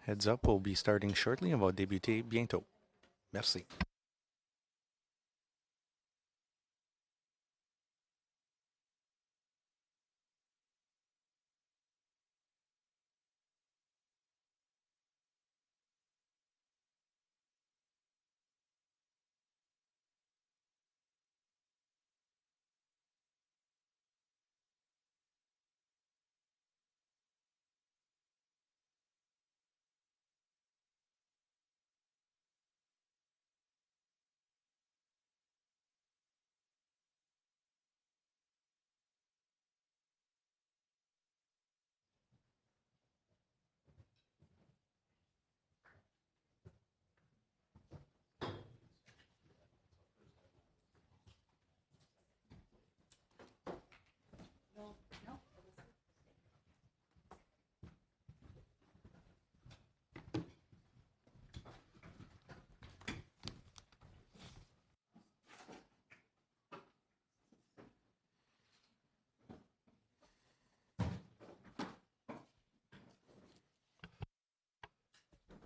Heads up, we'll be starting shortly. On va débuter bientôt. Merci.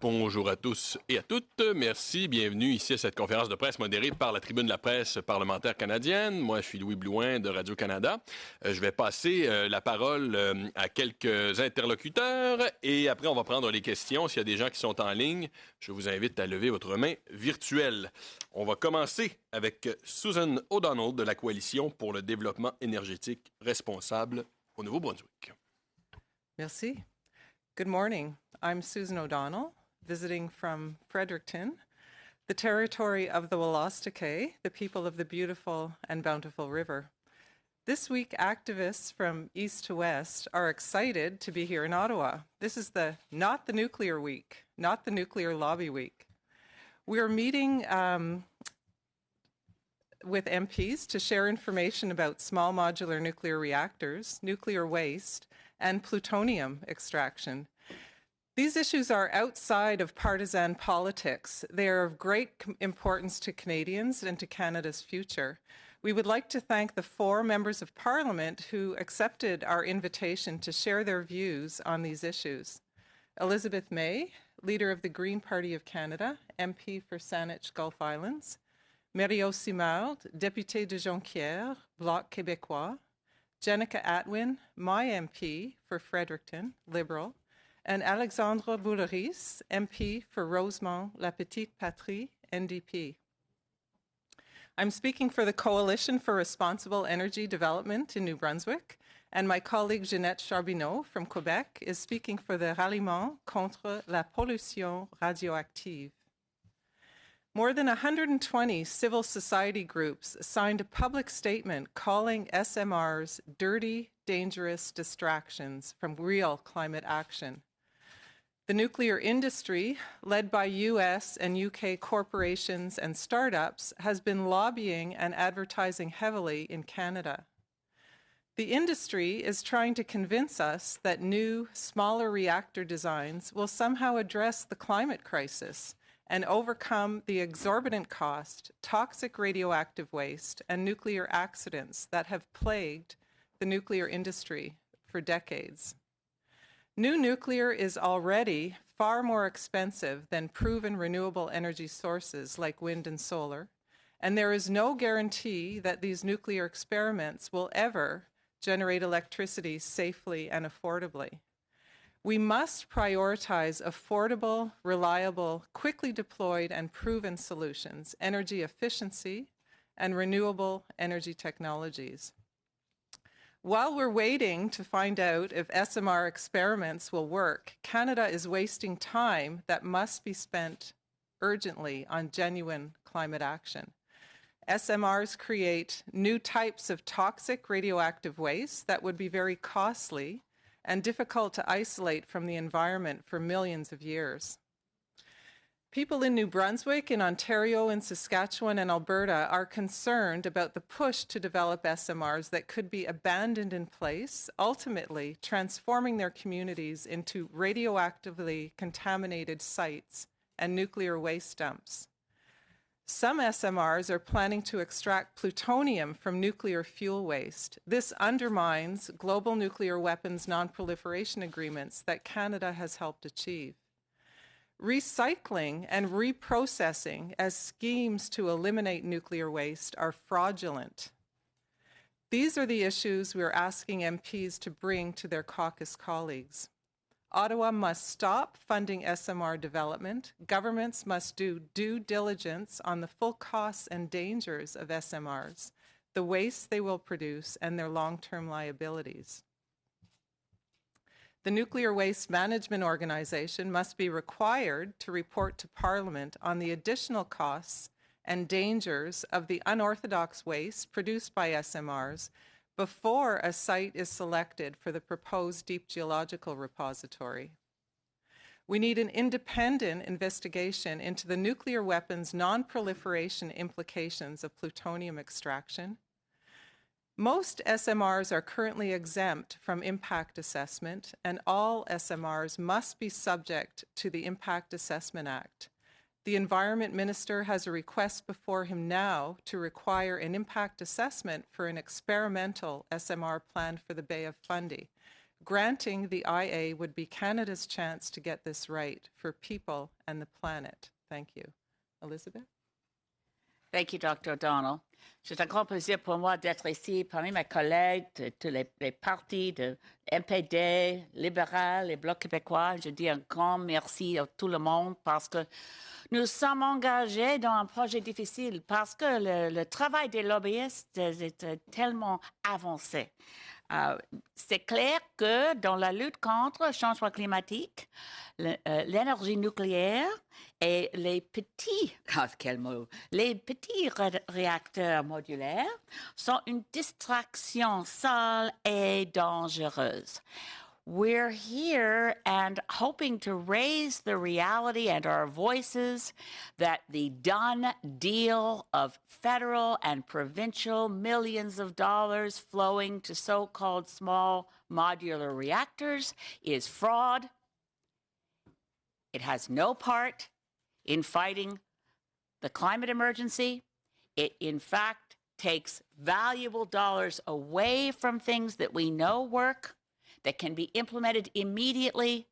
Bonjour à tous et à toutes. Merci. Bienvenue ici à cette conférence de presse modérée par la Tribune de la presse parlementaire canadienne. Moi, je suis Louis Blouin de Radio-Canada. Je vais passer la parole à quelques interlocuteurs et après, on va prendre les questions. S'il y a des gens qui sont en ligne, je vous invite à lever votre main virtuelle. On va commencer avec Susan O'Donnell de la Coalition pour le développement énergétique responsable au Nouveau-Brunswick. Merci. Good morning. I'm Susan O'Donnell, visiting from Fredericton, the territory of the Wolastoqey, the people of the beautiful and bountiful river. This week, activists from east to west are excited to be here in Ottawa. This is not the nuclear week, not the nuclear lobby week. We're meeting with MPs to share information about small modular nuclear reactors, nuclear waste, and plutonium extraction. These issues are outside of partisan politics. They are of great importance to Canadians and to Canada's future. We would like to thank the 4 members of Parliament who accepted our invitation to share their views on these issues. Elizabeth May, Leader of the Green Party of Canada, MP for Saanich Gulf Islands. Mario Simard, Député de Jonquière, Bloc Québécois. Jenica Atwin, my MP for Fredericton, Liberal. And Alexandre Bouleris, MP for Rosemont-La Petite Patrie, NDP. I'm speaking for the Coalition for Responsible Energy Development in New Brunswick, and my colleague Jeanette Charbonneau from Quebec is speaking for the Ralliement contre la pollution radioactive. More than 120 civil society groups signed a public statement calling SMRs dirty, dangerous distractions from real climate action. The nuclear industry, led by US and UK corporations and startups, has been lobbying and advertising heavily in Canada. The industry is trying to convince us that new, smaller reactor designs will somehow address the climate crisis and overcome the exorbitant cost, toxic radioactive waste, and nuclear accidents that have plagued the nuclear industry for decades. New nuclear is already far more expensive than proven renewable energy sources like wind and solar, and there is no guarantee that these nuclear experiments will ever generate electricity safely and affordably. We must prioritize affordable, reliable, quickly deployed and proven solutions, energy efficiency, and renewable energy technologies. While we're waiting to find out if SMR experiments will work, Canada is wasting time that must be spent urgently on genuine climate action. SMRs create new types of toxic radioactive waste that would be very costly and difficult to isolate from the environment for millions of years. People in New Brunswick, in Ontario, in Saskatchewan, and Alberta are concerned about the push to develop SMRs that could be abandoned in place, ultimately transforming their communities into radioactively contaminated sites and nuclear waste dumps. Some SMRs are planning to extract plutonium from nuclear fuel waste. This undermines global nuclear weapons non-proliferation agreements that Canada has helped achieve. Recycling and reprocessing as schemes to eliminate nuclear waste are fraudulent. These are the issues we are asking MPs to bring to their caucus colleagues. Ottawa must stop funding SMR development. Governments must do due diligence on the full costs and dangers of SMRs, the waste they will produce, and their long-term liabilities. The Nuclear Waste Management Organization must be required to report to Parliament on the additional costs and dangers of the unorthodox waste produced by SMRs before a site is selected for the proposed deep geological repository. We need an independent investigation into the nuclear weapons non-proliferation implications of plutonium extraction. Most SMRs are currently exempt from impact assessment, and all SMRs must be subject to the Impact Assessment Act. The Environment Minister has a request before him now to require an impact assessment for an experimental SMR planned for the Bay of Fundy. Granting the IA would be Canada's chance to get this right for people and the planet. Thank you. Elizabeth? Thank you, Dr. O'Donnell. C'est un grand plaisir pour moi d'être ici parmi mes collègues de tous les partis, de MPD, libéral et Bloc québécois. Je dis un grand merci à tout le monde parce que nous sommes engagés dans un projet difficile, parce que le travail des lobbyistes est tellement avancé. C'est clair que dans la lutte contre le changement climatique, l'énergie nucléaire et les petits, les petits réacteurs modulaires sont une distraction sale et dangereuse. We're here and hoping to raise the reality and our voices that the done deal of federal and provincial millions of dollars flowing to so-called small modular reactors is fraud. It has no part in fighting the climate emergency. It, in fact, takes valuable dollars away from things that we know work, that can be implemented immediately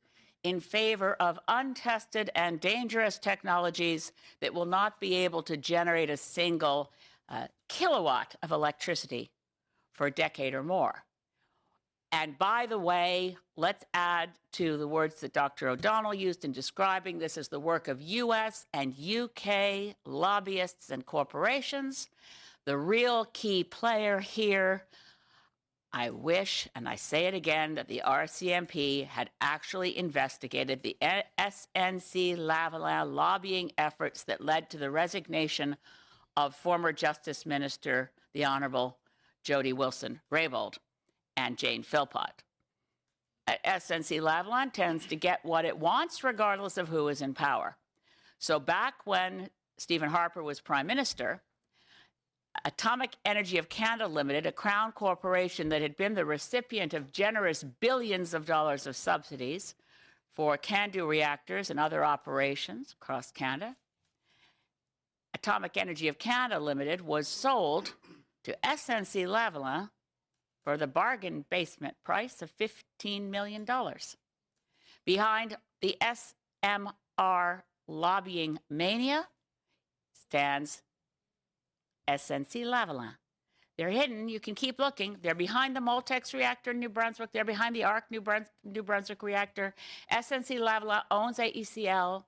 in favor of untested and dangerous technologies that will not be able to generate a single kilowatt of electricity for a decade or more. And by the way, let's add to the words that Dr. O'Donnell used in describing this as the work of US and UK lobbyists and corporations. The real key player here, I wish, and I say it again, that the RCMP had actually investigated the SNC-Lavalin lobbying efforts that led to the resignation of former Justice Minister, the Honourable Jody Wilson-Raybould and Jane Philpott. SNC-Lavalin tends to get what it wants regardless of who is in power. So back when Stephen Harper was Prime Minister, Atomic Energy of Canada Limited, a Crown corporation that had been the recipient of generous billions of dollars of subsidies for CANDU reactors and other operations across Canada, Atomic Energy of Canada Limited was sold to SNC-Lavalin for the bargain basement price of $15 million. Behind the SMR lobbying mania stands SNC-Lavalin. They're hidden. You can keep looking. They're behind the Moltex reactor in New Brunswick. They're behind the ARC New Brunswick reactor. SNC-Lavalin owns AECL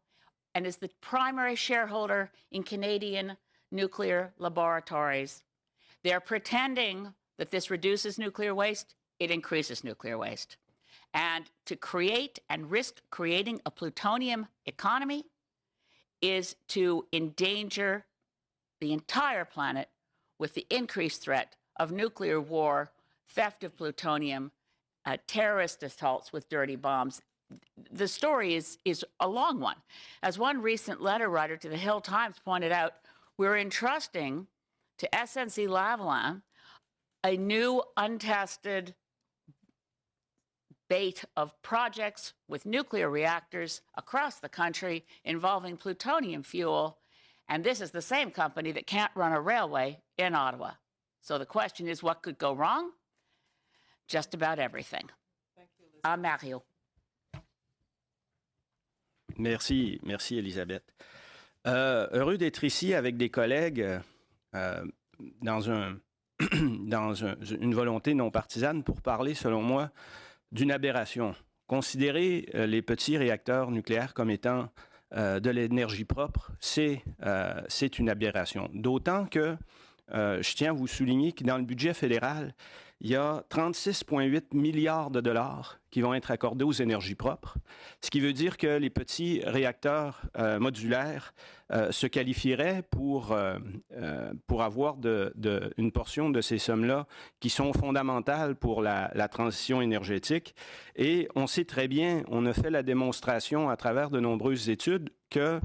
and is the primary shareholder in Canadian nuclear laboratories. They're pretending that this reduces nuclear waste. It increases nuclear waste. And to create and risk creating a plutonium economy is to endanger the entire planet with the increased threat of nuclear war, theft of plutonium, terrorist assaults with dirty bombs. The story is a long one. As one recent letter writer to the Hill Times pointed out, we're entrusting to SNC-Lavalin a new untested bait of projects with nuclear reactors across the country involving plutonium fuel. And this is the same company that can't run a railway in Ottawa. So the question is, what could go wrong? Just about everything. Thank you, Elizabeth. Mario. Merci, Elisabeth. Heureux d'être ici avec des collègues dans une volonté non partisane pour parler, selon moi, d'une aberration. Considérer les petits réacteurs nucléaires comme étant de l'énergie propre, c'est une aberration. D'autant que je tiens à vous souligner que dans le budget fédéral, il y a 36,8 milliards de dollars qui vont être accordés aux énergies propres, ce qui veut dire que les petits réacteurs modulaires se qualifieraient pour avoir une portion de ces sommes-là qui sont fondamentales pour la transition énergétique. Et on sait très bien, on a fait la démonstration à travers de nombreuses études que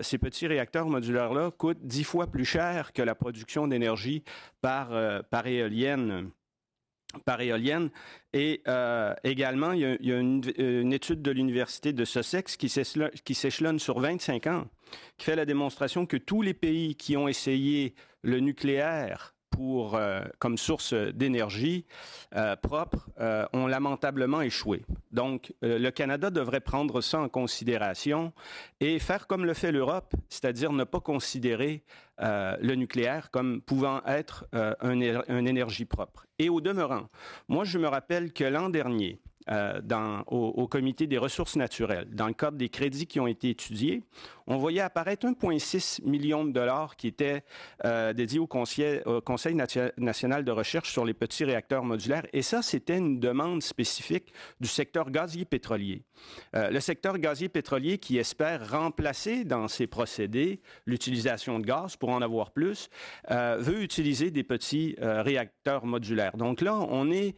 ces petits réacteurs modulaires-là coûtent 10 fois plus cher que la production d'énergie par éolienne. Et également, il y a une étude de l'Université de Sussex qui s'échelonne sur 25 ans, qui fait la démonstration que tous les pays qui ont essayé le nucléaire comme source d'énergie propre ont lamentablement échoué. Donc, le Canada devrait prendre ça en considération et faire comme le fait l'Europe, c'est-à-dire ne pas considérer le nucléaire comme pouvant être une énergie propre. Et au demeurant, moi, je me rappelle que l'an dernier, au Comité des ressources naturelles, dans le cadre des crédits qui ont été étudiés, on voyait apparaître 1,6 million de dollars qui étaient dédiés au Conseil national de recherche sur les petits réacteurs modulaires. Et ça, c'était une demande spécifique du secteur gazier pétrolier. Le secteur gazier pétrolier qui espère remplacer dans ses procédés l'utilisation de gaz pour en avoir plus, veut utiliser des petits réacteurs modulaires. Donc là, on est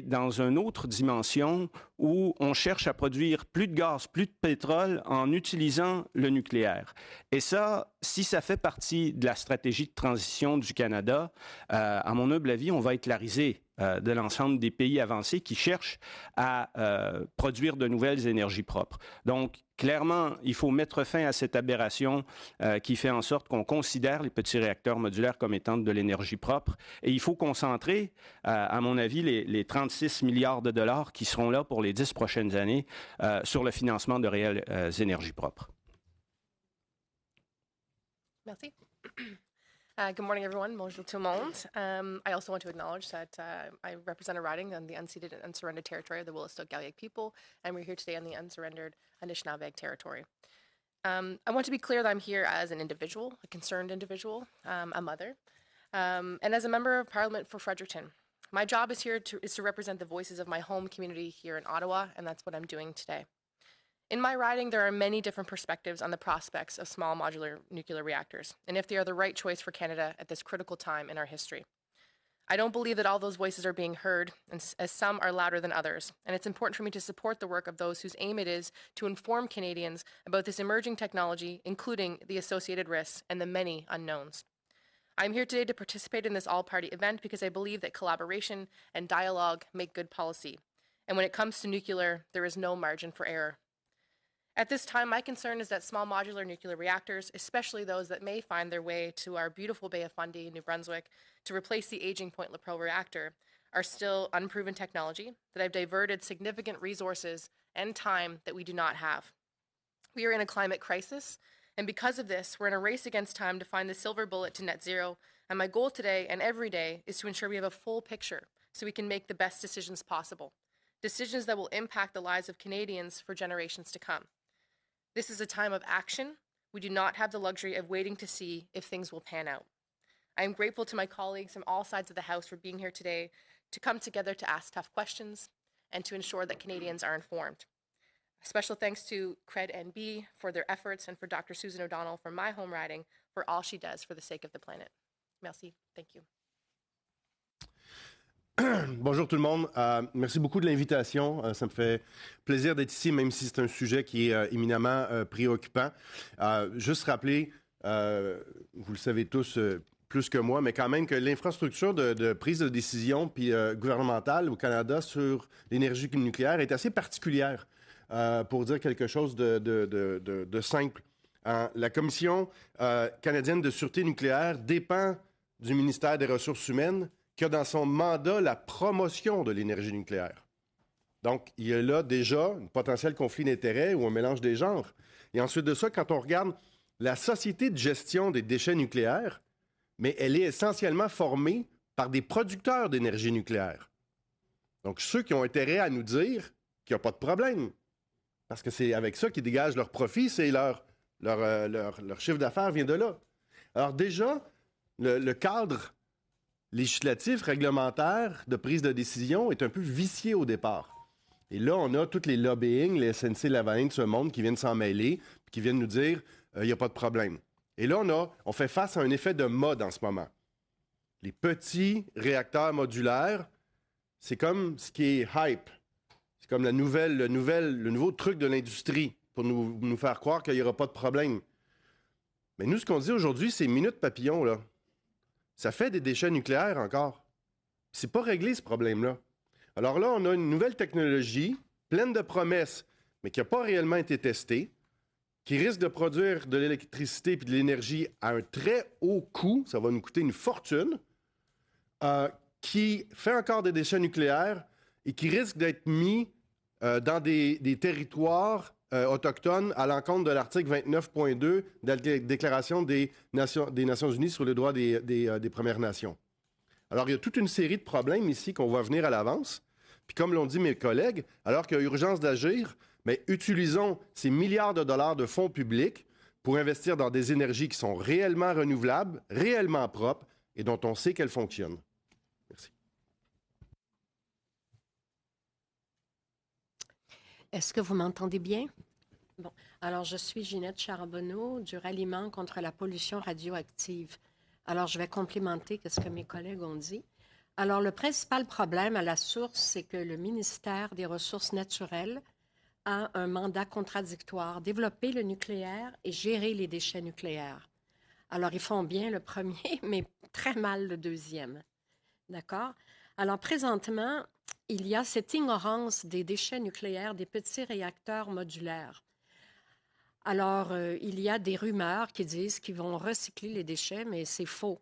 dans une autre dimension où on cherche à produire plus de gaz, plus de pétrole en utilisant le nucléaire. Et ça, si ça fait partie de la stratégie de transition du Canada, à mon humble avis, on va être la risée de l'ensemble des pays avancés qui cherchent à produire de nouvelles énergies propres. Donc, clairement, il faut mettre fin à cette aberration qui fait en sorte qu'on considère les petits réacteurs modulaires comme étant de l'énergie propre. Et il faut concentrer, à mon avis, les 36 milliards de dollars qui seront là pour les 10 prochaines années sur le financement de réelles énergies propres. Merci. Good morning, everyone. Bonjour tout le monde. I also want to acknowledge that I represent a riding on the unceded and unsurrendered territory of the Willistoq-Galliag people, and we're here today on the unsurrendered Anishinaabe territory. I want to be clear that I'm here as an individual, a concerned individual, a mother, and as a member of Parliament for Fredericton. My job is to represent the voices of my home community here in Ottawa, and that's what I'm doing today. In my riding, there are many different perspectives on the prospects of small modular nuclear reactors, and if they are the right choice for Canada at this critical time in our history. I don't believe that all those voices are being heard, as some are louder than others, and it's important for me to support the work of those whose aim it is to inform Canadians about this emerging technology, including the associated risks and the many unknowns. I'm here today to participate in this all-party event because I believe that collaboration and dialogue make good policy, and when it comes to nuclear, there is no margin for error. At this time, my concern is that small modular nuclear reactors, especially those that may find their way to our beautiful Bay of Fundy, New Brunswick, to replace the aging Point Lepreau reactor, are still unproven technology that have diverted significant resources and time that we do not have. We are in a climate crisis, and because of this, we're in a race against time to find the silver bullet to net zero, and my goal today and every day is to ensure we have a full picture so we can make the best decisions possible, decisions that will impact the lives of Canadians for generations to come. This is a time of action. We do not have the luxury of waiting to see if things will pan out. I am grateful to my colleagues from all sides of the House for being here today to come together to ask tough questions and to ensure that Canadians are informed. A special thanks to CRED NB for their efforts and for Dr. Susan O'Donnell from my home riding for all she does for the sake of the planet. Merci. Thank you. Bonjour tout le monde. Merci beaucoup de l'invitation. Ça me fait plaisir d'être ici, même si c'est un sujet qui est éminemment préoccupant. Juste rappeler, vous le savez tous plus que moi, mais quand même que l'infrastructure de prise de décision puis gouvernementale au Canada sur l'énergie nucléaire est assez particulière, pour dire quelque chose de simple. La Commission canadienne de sûreté nucléaire dépend du ministère des Ressources humaines, qui a dans son mandat la promotion de l'énergie nucléaire. Donc, il y a là déjà un potentiel conflit d'intérêts ou un mélange des genres. Et ensuite de ça, quand on regarde la société de gestion des déchets nucléaires, mais elle est essentiellement formée par des producteurs d'énergie nucléaire. Donc, ceux qui ont intérêt à nous dire qu'il n'y a pas de problème, parce que c'est avec ça qu'ils dégagent leur profit, c'est leur chiffre d'affaires vient de là. Alors déjà, le cadre législatif, réglementaire de prise de décision est un peu vicié au départ. Et là, on a tous les lobbying, les SNC, Lavalin, ce monde qui viennent s'en mêler, qui viennent nous dire il n'y a pas de problème. Et là, on fait face à un effet de mode en ce moment. Les petits réacteurs modulaires, c'est comme ce qui est hype. C'est comme le nouveau truc de l'industrie pour nous faire croire qu'il n'y aura pas de problème. Mais nous, ce qu'on dit aujourd'hui, c'est minute papillon, là. Ça fait des déchets nucléaires encore. C'est pas réglé, ce problème-là. Alors là, on a une nouvelle technologie pleine de promesses, mais qui n'a pas réellement été testée, qui risque de produire de l'électricité et de l'énergie à un très haut coût, ça va nous coûter une fortune, qui fait encore des déchets nucléaires et qui risque d'être mis dans des territoires autochtones à l'encontre de l'article 29.2 de la Déclaration des Nations Unies sur les droits des Premières Nations. Alors, il y a toute une série de problèmes ici qu'on voit venir à l'avance. Puis comme l'ont dit mes collègues, alors qu'il y a urgence d'agir, mais utilisons ces milliards de dollars de fonds publics pour investir dans des énergies qui sont réellement renouvelables, réellement propres et dont on sait qu'elles fonctionnent. Merci. Est-ce que vous m'entendez bien? Bon, alors je suis Ginette Charbonneau du Ralliement contre la pollution radioactive. Alors je vais complémenter ce que mes collègues ont dit. Alors le principal problème à la source, c'est que le ministère des Ressources naturelles a un mandat contradictoire, développer le nucléaire et gérer les déchets nucléaires. Alors ils font bien le premier, mais très mal le deuxième. D'accord? Alors présentement, il y a cette ignorance des déchets nucléaires, des petits réacteurs modulaires. Alors, il y a des rumeurs qui disent qu'ils vont recycler les déchets, mais c'est faux.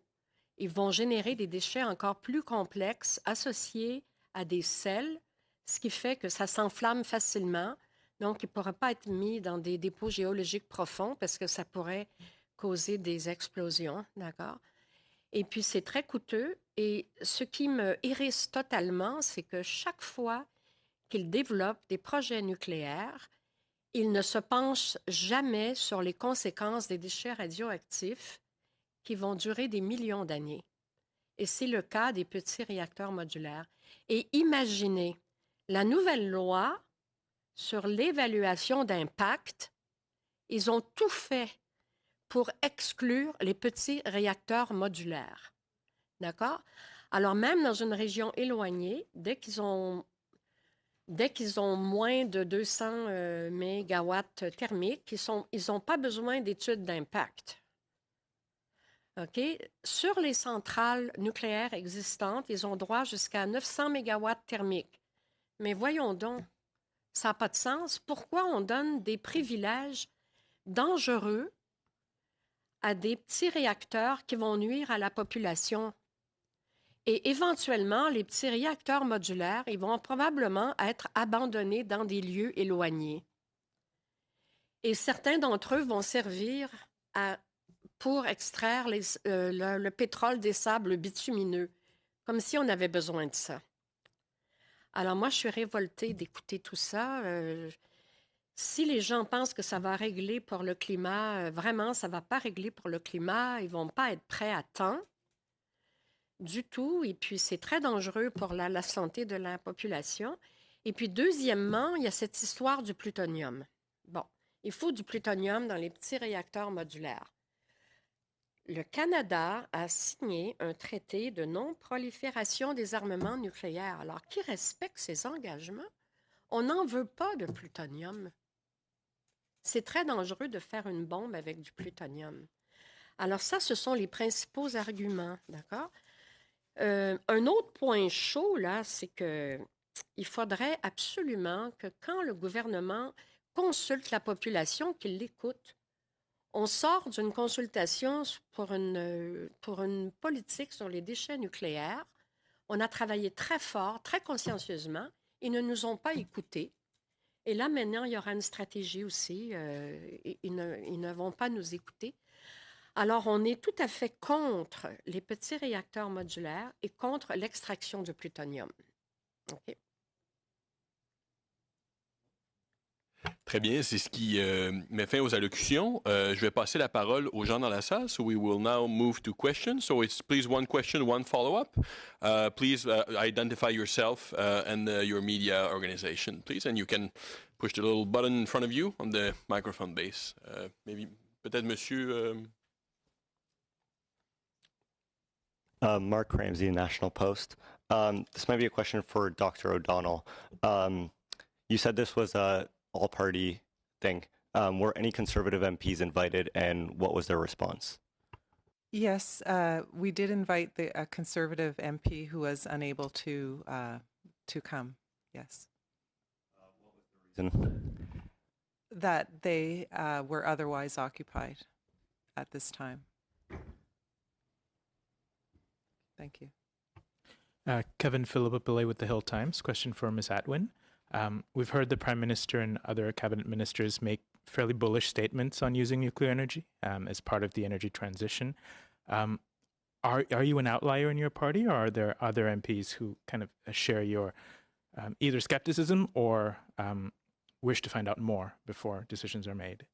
Ils vont générer des déchets encore plus complexes associés à des sels, ce qui fait que ça s'enflamme facilement. Donc, il ne pourra pas être mis dans des dépôts géologiques profonds parce que ça pourrait causer des explosions, d'accord? Et puis, c'est très coûteux. Et ce qui me hérisse totalement, c'est que chaque fois qu'ils développent des projets nucléaires, ils ne se penchent jamais sur les conséquences des déchets radioactifs qui vont durer des millions d'années. Et c'est le cas des petits réacteurs modulaires. Et imaginez, la nouvelle loi sur l'évaluation d'impact, ils ont tout fait pour exclure les petits réacteurs modulaires. D'accord? Alors, même dans une région éloignée, dès qu'ils ont moins de 200 mégawatts thermiques, ils n'ont pas besoin d'études d'impact. OK? Sur les centrales nucléaires existantes, ils ont droit jusqu'à 900 mégawatts thermiques. Mais voyons donc, ça n'a pas de sens. Pourquoi on donne des privilèges dangereux à des petits réacteurs qui vont nuire à la population? Et éventuellement, les petits réacteurs modulaires, ils vont probablement être abandonnés dans des lieux éloignés. Et certains d'entre eux vont servir pour extraire le pétrole des sables bitumineux, comme si on avait besoin de ça. Alors moi, je suis révoltée d'écouter tout ça. Si les gens pensent que ça va régler pour le climat, vraiment, ça ne va pas régler pour le climat. Ils ne vont pas être prêts à temps du tout. Et puis, c'est très dangereux pour la santé de la population. Et puis, deuxièmement, il y a cette histoire du plutonium. Bon, il faut du plutonium dans les petits réacteurs modulaires. Le Canada a signé un traité de non-prolifération des armements nucléaires. Alors, qui respecte ses engagements? On n'en veut pas de plutonium. C'est très dangereux de faire une bombe avec du plutonium. Alors ça, ce sont les principaux arguments, d'accord? Un autre point chaud, là, c'est qu'il faudrait absolument que quand le gouvernement consulte la population, qu'il l'écoute. On sort d'une consultation pour une politique sur les déchets nucléaires. On a travaillé très fort, très consciencieusement, Ils ne nous ont pas écoutés. Et là, maintenant, il y aura une stratégie aussi. Ils ne vont pas nous écouter. Alors, on est tout à fait contre les petits réacteurs modulaires et contre l'extraction du plutonium. OK. Très bien, c'est ce qui met fin aux allocutions. Je vais passer la parole aux gens dans la salle. So we will now move to questions. So it's please one question, one follow-up. Please identify yourself and your media organization, please. And you can push the little button in front of you on the microphone base. Maybe, peut-être monsieur... Mark Ramsey, National Post. This might be a question for Dr. O'Donnell. You said this was a all-party thing. Were any Conservative MPs invited, and what was their response? Yes, we did invite a Conservative MP who was unable to come. Yes. What was the reason? That they were otherwise occupied at this time. Thank you. Kevin Philippopoulos with the Hill Times. Question for Ms. Atwin. We've heard the Prime Minister and other cabinet ministers make fairly bullish statements on using nuclear energy as part of the energy transition. Are you an outlier in your party, or are there other MPs who kind of share your either skepticism or wish to find out more before decisions are made?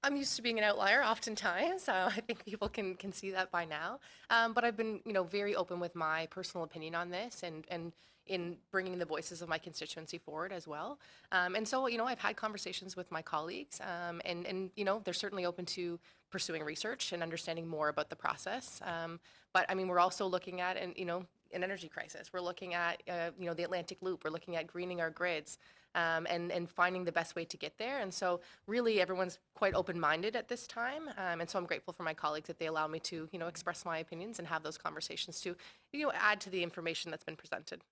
I'm used to being an outlier oftentimes. I think people can see that by now. But I've been, very open with my personal opinion on this and in bringing the voices of my constituency forward as well. And so, I've had conversations with my colleagues and they're certainly open to pursuing research and understanding more about the process. But I mean, we're also looking at, an energy crisis. We're looking at, the Atlantic Loop. We're looking at greening our grids. And finding the best way to get there. And so really everyone's quite open-minded at this time. And so I'm grateful for my colleagues that they allow me to, express my opinions and have those conversations to, add to the information that's been presented.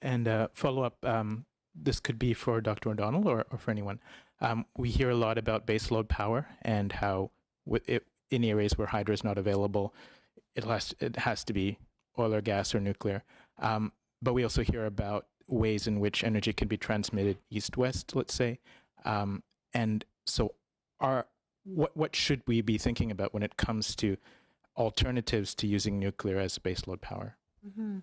And follow-up, this could be for Dr. O'Donnell or for anyone. We hear a lot about baseload power and how in areas where hydro is not available, it has to be oil or gas or nuclear. But we also hear about ways in which energy can be transmitted east-west, let's say. And so what should we be thinking about when it comes to alternatives to using nuclear as baseload power? Mm-hmm.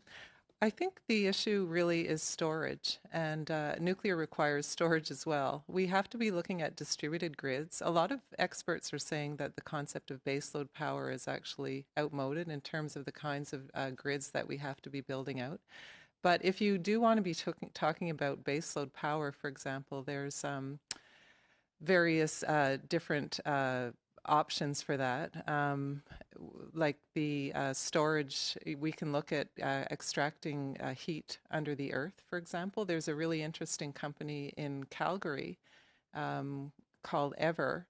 I think the issue really is storage, and nuclear requires storage as well. We have to be looking at distributed grids. A lot of experts are saying that the concept of baseload power is actually outmoded in terms of the kinds of grids that we have to be building out. But if you do want to be talking about baseload power, for example, there's various different options for that. Like the storage, we can look at extracting heat under the earth, for example. There's a really interesting company in Calgary called Ever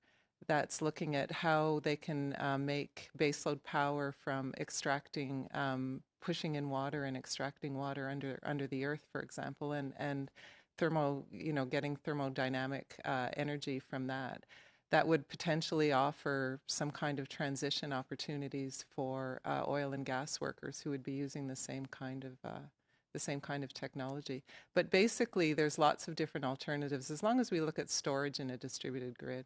that's looking at how they can make baseload power from extracting pushing in water and extracting water under the earth, for example, and getting thermodynamic energy from that. That would potentially offer some kind of transition opportunities for oil and gas workers who would be using the same kind of technology. But basically, there's lots of different alternatives as long as we look at storage in a distributed grid.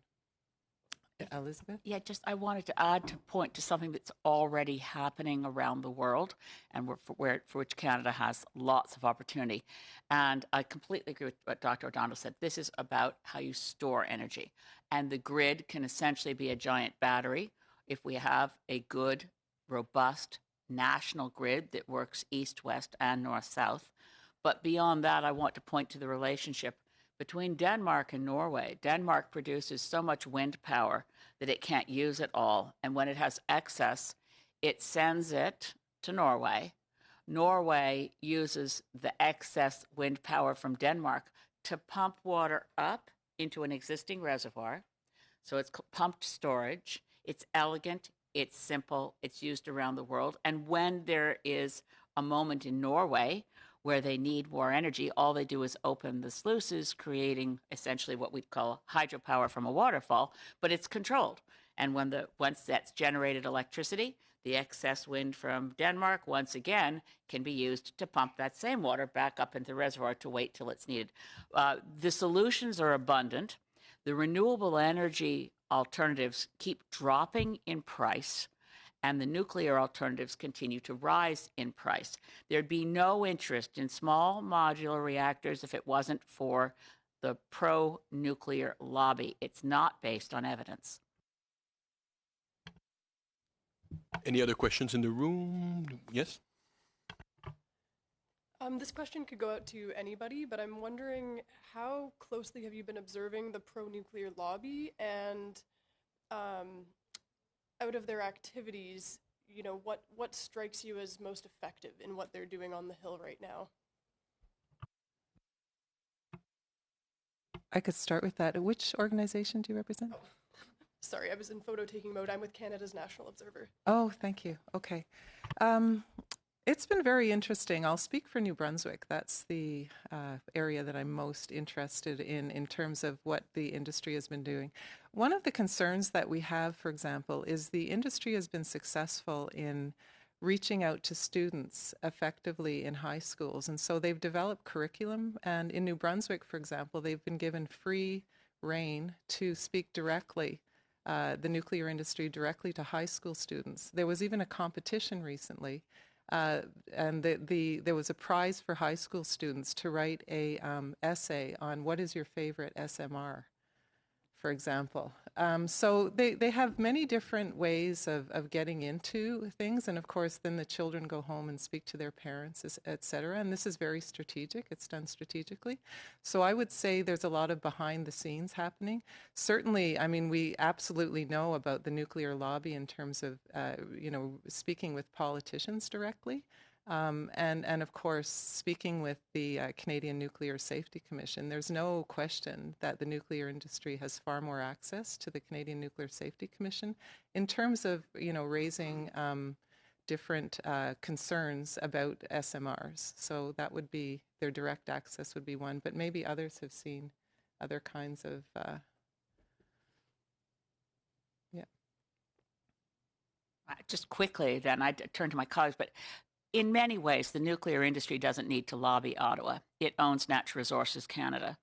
Elizabeth? Yeah, I wanted to add to point to something that's already happening around the world and for which Canada has lots of opportunity. And I completely agree with what Dr. O'Donnell said. This is about how you store energy. And the grid can essentially be a giant battery if we have a good, robust national grid that works east, west, and north, south. But beyond that, I want to point to the relationship between Denmark and Norway. Denmark produces so much wind power that it can't use it all. And when it has excess, it sends it to Norway. Norway uses the excess wind power from Denmark to pump water up into an existing reservoir. So it's pumped storage. It's elegant. It's simple. It's used around the world. And when there is a moment in Norway where they need more energy, all they do is open the sluices, creating essentially what we'd call hydropower from a waterfall, but it's controlled. And once that's generated electricity, The excess wind from Denmark, once again, can be used to pump that same water back up into the reservoir to wait till it's needed. The solutions are abundant. The renewable energy alternatives keep dropping in price, and the nuclear alternatives continue to rise in price. There'd be no interest in small modular reactors if it wasn't for the pro-nuclear lobby. It's not based on evidence. Any other questions in the room? Yes? This question could go out to anybody, but I'm wondering how closely have you been observing the pro-nuclear lobby, and out of their activities, you know, what strikes you as most effective in what they're doing on the Hill right now? I could start with that. Which organization do you represent? Oh, sorry, I was in photo-taking mode. I'm with Canada's National Observer. Oh, thank you. Okay. It's been very interesting. I'll speak for New Brunswick. That's the area that I'm most interested in terms of what the industry has been doing. One of the concerns that we have, for example, is the industry has been successful in reaching out to students effectively in high schools. And so they've developed curriculum. And in New Brunswick, for example, they've been given free rein to speak directly, the nuclear industry directly to high school students. There was even a competition recently, and there was a prize for high school students to write a essay on what is your favorite SMR, for example. So they have many different ways of getting into things. And of course, then the children go home and speak to their parents, et cetera. And this is very strategic. It's done strategically. So I would say there's a lot of behind the scenes happening. Certainly, I mean, we absolutely know about the nuclear lobby in terms of, speaking with politicians directly. And of course, speaking with the Canadian Nuclear Safety Commission, there's no question that the nuclear industry has far more access to the Canadian Nuclear Safety Commission in terms of, raising different concerns about SMRs. So that would be, their direct access would be one, but maybe others have seen other kinds of, Just quickly, then I turn to my colleagues, but in many ways, the nuclear industry doesn't need to lobby Ottawa. It owns Natural Resources Canada.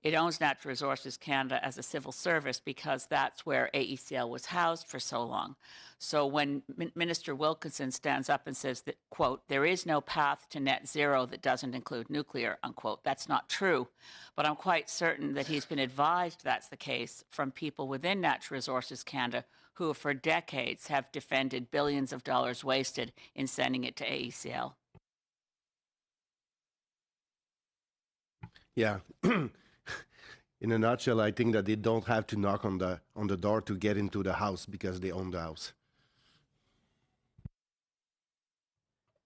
It owns Natural Resources Canada as a civil service because that's where AECL was housed for so long. So when Minister Wilkinson stands up and says that, quote, there is no path to net zero that doesn't include nuclear, unquote, that's not true. But I'm quite certain that he's been advised that's the case from people within Natural Resources Canada who for decades have defended billions of dollars wasted in sending it to AECL. Yeah. In a nutshell, I think that they don't have to knock on the door to get into the house because they own the house.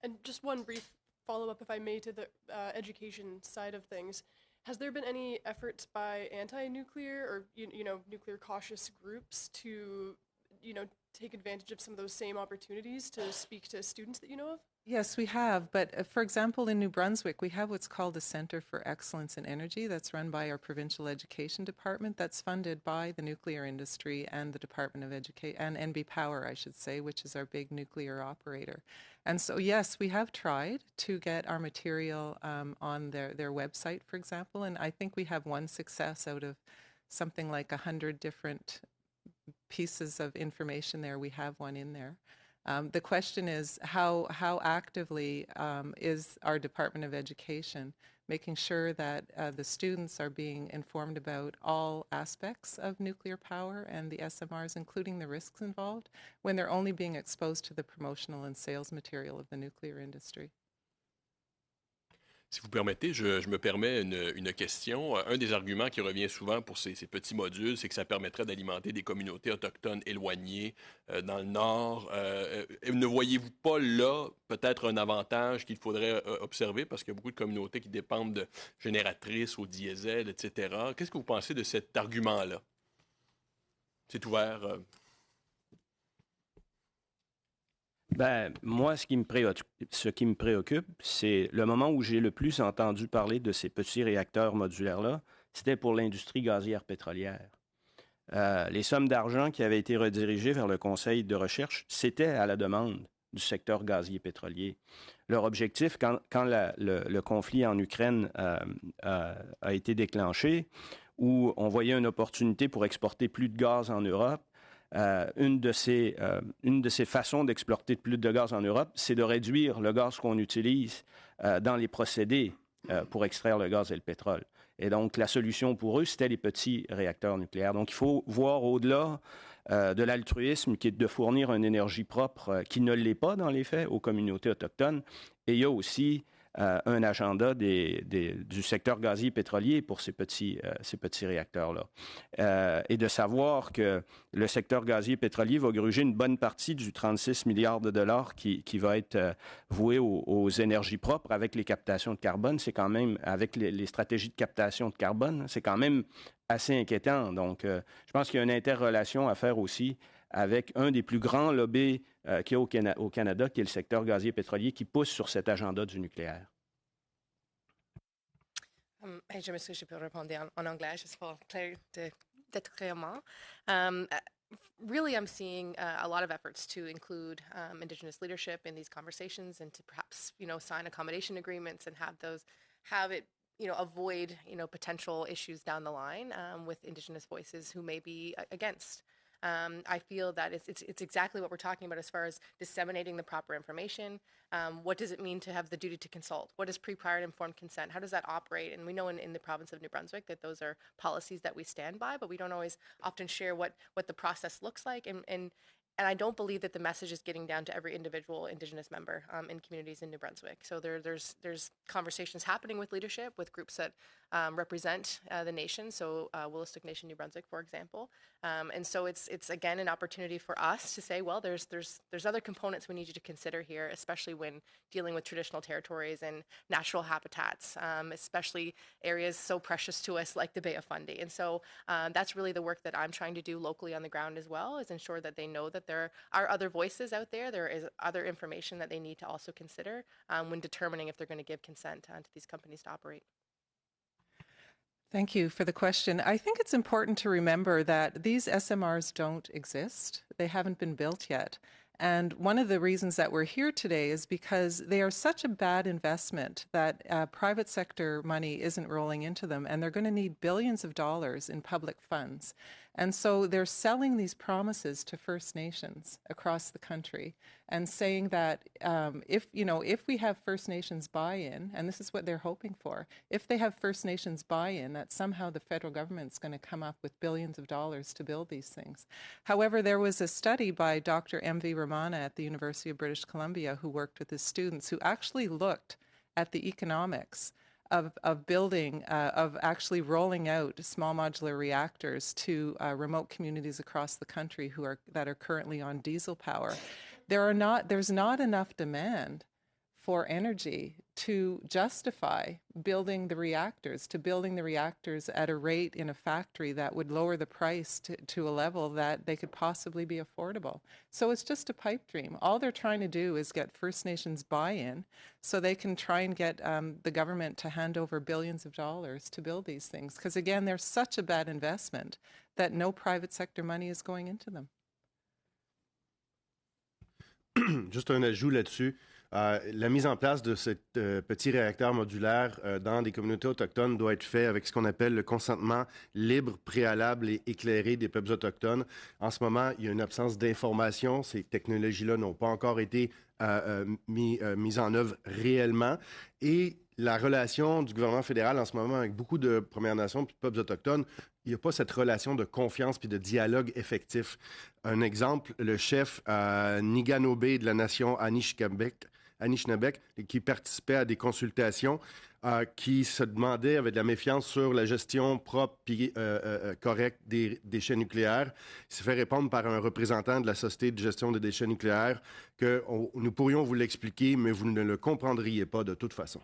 And just one brief follow-up, if I may, to the education side of things. Has there been any efforts by anti-nuclear or nuclear cautious groups to take advantage of some of those same opportunities to speak to students that you know of? Yes, we have. But for example, in New Brunswick, we have what's called a Centre for Excellence in Energy that's run by our provincial education department that's funded by the nuclear industry and the Department of Education, and NB Power, I should say, which is our big nuclear operator. And so, yes, we have tried to get our material on their website, for example, and I think we have one success out of something like 100 different pieces of information there. We have one in there. The question is how actively is our Department of Education making sure that the students are being informed about all aspects of nuclear power and the SMRs, including the risks involved, when they're only being exposed to the promotional and sales material of the nuclear industry. Si vous permettez, je me permets une question. Un des arguments qui revient souvent pour ces petits modules, c'est que ça permettrait d'alimenter des communautés autochtones éloignées dans le Nord. Ne voyez-vous pas là peut-être un avantage qu'il faudrait observer parce qu'il y a beaucoup de communautés qui dépendent de génératrices au diesel, etc. Qu'est-ce que vous pensez de cet argument-là? C'est ouvert. Moi, ce qui me préoccupe, c'est le moment où j'ai le plus entendu parler de ces petits réacteurs modulaires-là, c'était pour l'industrie gazière pétrolière. Les sommes d'argent qui avaient été redirigées vers le conseil de recherche, c'était à la demande du secteur gazier pétrolier. Leur objectif, quand le conflit en Ukraine a été déclenché, où on voyait une opportunité pour exporter plus de gaz en Europe, une de ces façons d'exporter plus de gaz en Europe, c'est de réduire le gaz qu'on utilise dans les procédés pour extraire le gaz et le pétrole. Et donc, la solution pour eux, c'était les petits réacteurs nucléaires. Donc, il faut voir au-delà de l'altruisme qui est de fournir une énergie propre qui ne l'est pas dans les faits aux communautés autochtones. Et il y a aussi un agenda du secteur gazier pétrolier pour ces petits réacteurs-là. Et de savoir que le secteur gazier pétrolier va gruger une bonne partie du 36 milliards de dollars qui va être voué aux énergies propres avec les captations de carbone, c'est quand même, avec les stratégies de captation de carbone, c'est quand même assez inquiétant. Donc, je pense qu'il y a une interrelation à faire aussi avec un des plus grands lobbies qu'il y a au Canada, qui est le secteur gazier pétrolier, qui pousse sur cet agenda du nucléaire. Je m'excuse, je peux répondre en anglais, juste pour d'être clairement. Really, I'm seeing a lot of efforts to include Indigenous leadership in these conversations and to perhaps, sign accommodation agreements and have it, avoid, potential issues down the line with Indigenous voices who may be against. I feel that it's exactly what we're talking about as far as disseminating the proper information. What does it mean to have the duty to consult? What is pre-prior and informed consent? How does that operate? And we know in the province of New Brunswick that those are policies that we stand by, but we don't always often share what the process looks like. And I don't believe that the message is getting down to every individual Indigenous member in communities in New Brunswick. So there's conversations happening with leadership, with groups that represent the nation. So Willistic Nation, New Brunswick, for example. And so it's again an opportunity for us to say, well, there's other components we need you to consider here, especially when dealing with traditional territories and natural habitats, especially areas so precious to us like the Bay of Fundy. And so that's really the work that I'm trying to do locally on the ground as well, is ensure that they know that there are other voices out there. There is other information that they need to also consider when determining if they're going to give consent to these companies to operate. Thank you for the question. I think it's important to remember that these SMRs don't exist. They haven't been built yet. And one of the reasons that we're here today is because they are such a bad investment that private sector money isn't rolling into them, and they're going to need billions of dollars in public funds. And so they're selling these promises to First Nations across the country and saying that if we have First Nations buy-in, and this is what they're hoping for, if they have First Nations buy-in, that somehow the federal government's going to come up with billions of dollars to build these things. However, there was a study by Dr. M.V. Ramana at the University of British Columbia who worked with his students who actually looked at the economics of building, of actually rolling out small modular reactors to remote communities across the country that are currently on diesel power. There's not enough demand for energy to justify building the reactors at a rate in a factory that would lower the price to a level that they could possibly be affordable. So it's just a pipe dream. All they're trying to do is get First Nations buy-in so they can try and get the government to hand over billions of dollars to build these things. Because again, they're such a bad investment that no private sector money is going into them. Juste un ajout là-dessus. La mise en place de ce petit réacteur modulaire dans des communautés autochtones doit être fait avec ce qu'on appelle le consentement libre, préalable et éclairé des peuples autochtones. En ce moment, il y a une absence d'information. Ces technologies-là n'ont pas encore été mises en œuvre réellement. Et la relation du gouvernement fédéral en ce moment avec beaucoup de Premières Nations et de peuples autochtones, il n'y a pas cette relation de confiance puis de dialogue effectif. Un exemple, le chef Niganobé de la nation Anishinabek, qui participait à des consultations, qui se demandait, avec de la méfiance sur la gestion propre et correcte des déchets nucléaires. Il s'est fait répondre par un représentant de la Société de gestion des déchets nucléaires que nous pourrions vous l'expliquer, mais vous ne le comprendriez pas de toute façon.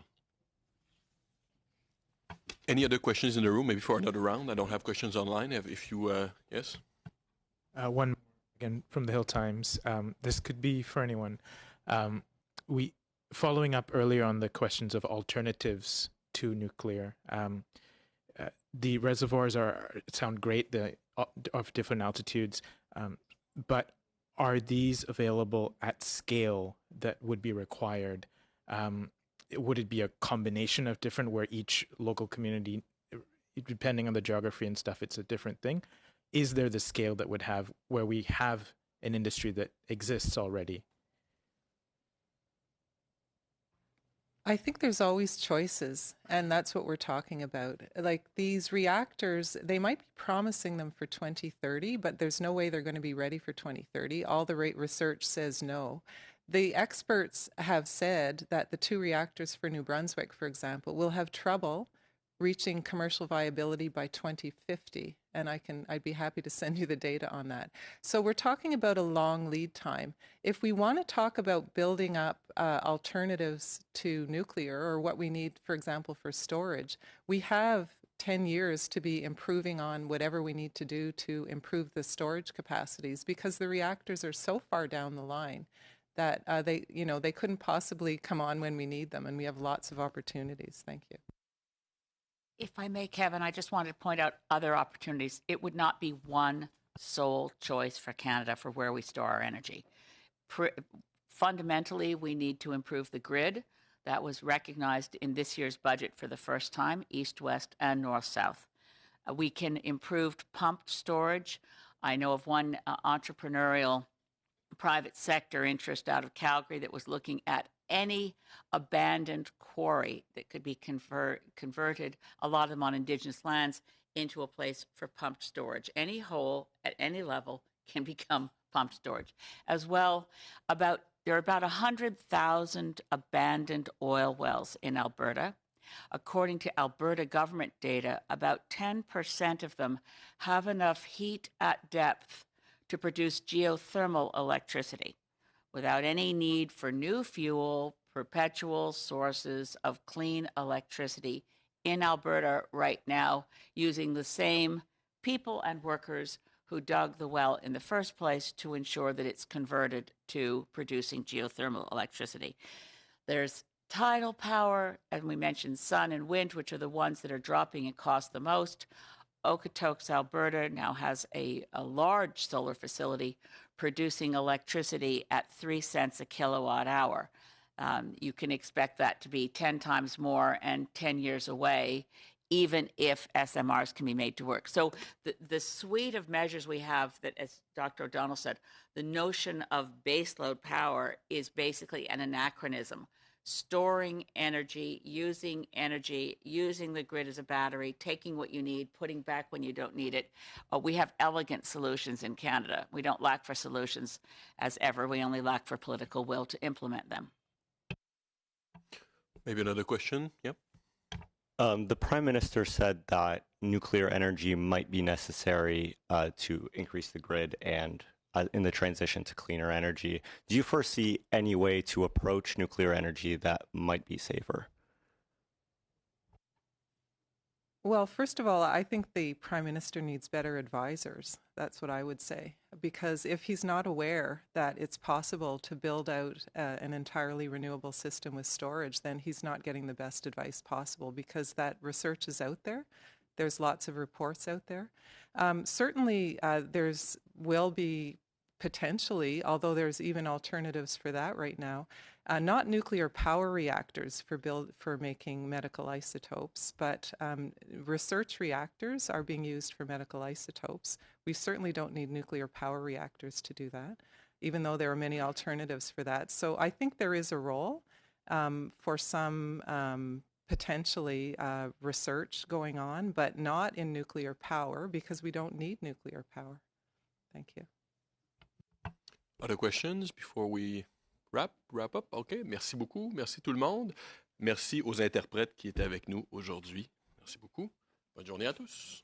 Any other questions in the room? Maybe for another round. I don't have questions online. If you, yes? One again from the Hill Times. This could be for anyone. Following up earlier on the questions of alternatives to nuclear. The reservoirs sound great. The of different altitudes, but are these available at scale that would be required? Would it be a combination of different, where each local community, depending on the geography and stuff, it's a different thing? Is there the scale that would have, where we have an industry that exists already? I think there's always choices, and that's what we're talking about. Like these reactors, they might be promising them for 2030, but there's no way they're going to be ready for 2030. All the research says no. The experts have said that the 2 reactors for New Brunswick, for example, will have trouble reaching commercial viability by 2050. And I'd be happy to send you the data on that. So we're talking about a long lead time. If we want to talk about building up alternatives to nuclear, or what we need, for example, for storage, we have 10 years to be improving on whatever we need to do to improve the storage capacities, because the reactors are so far down the line that they couldn't possibly come on when we need them, and we have lots of opportunities. Thank you. If I may, Kevin, I just wanted to point out other opportunities. It would not be one sole choice for Canada for where we store our energy. Fundamentally, we need to improve the grid. That was recognized in this year's budget for the first time, east-west and north-south. We can improve pumped storage. I know of one entrepreneurial private sector interest out of Calgary that was looking at any abandoned quarry that could be converted, a lot of them on Indigenous lands, into a place for pumped storage. Any hole at any level can become pumped storage. As well, there are about 100,000 abandoned oil wells in Alberta. According to Alberta government data, about 10% of them have enough heat at depth to produce geothermal electricity without any need for new fuel, perpetual sources of clean electricity in Alberta right now, using the same people and workers who dug the well in the first place to ensure that it's converted to producing geothermal electricity. There's tidal power, and we mentioned sun and wind, which are the ones that are dropping in cost the most. Okotoks, Alberta now has a large solar facility producing electricity at 3 cents a kilowatt hour. You can expect that to be 10 times more and 10 years away, even if SMRs can be made to work. So the suite of measures we have that, as Dr. O'Donnell said, the notion of baseload power is basically an anachronism. Storing energy, using the grid as a battery, taking what you need, putting back when you don't need it. We have elegant solutions in Canada. We don't lack for solutions as ever. We only lack for political will to implement them. Maybe another question? Yep. The Prime Minister said that nuclear energy might be necessary to increase the grid and in the transition to cleaner energy. Do you foresee any way to approach nuclear energy that might be safer? Well, first of all, I think the Prime Minister needs better advisors. That's what I would say. Because if he's not aware that it's possible to build out an entirely renewable system with storage, then he's not getting the best advice possible, because that research is out there. There's lots of reports out there. Certainly, will be potentially, although there's even alternatives for that right now, not nuclear power reactors for making medical isotopes, but research reactors are being used for medical isotopes. We certainly don't need nuclear power reactors to do that, even though there are many alternatives for that. So I think there is a role for some potentially research going on, but not in nuclear power, because we don't need nuclear power. Thank you. Other questions before we wrap up? OK, merci beaucoup. Merci tout le monde. Merci aux interprètes qui étaient avec nous aujourd'hui. Merci beaucoup. Bonne journée à tous.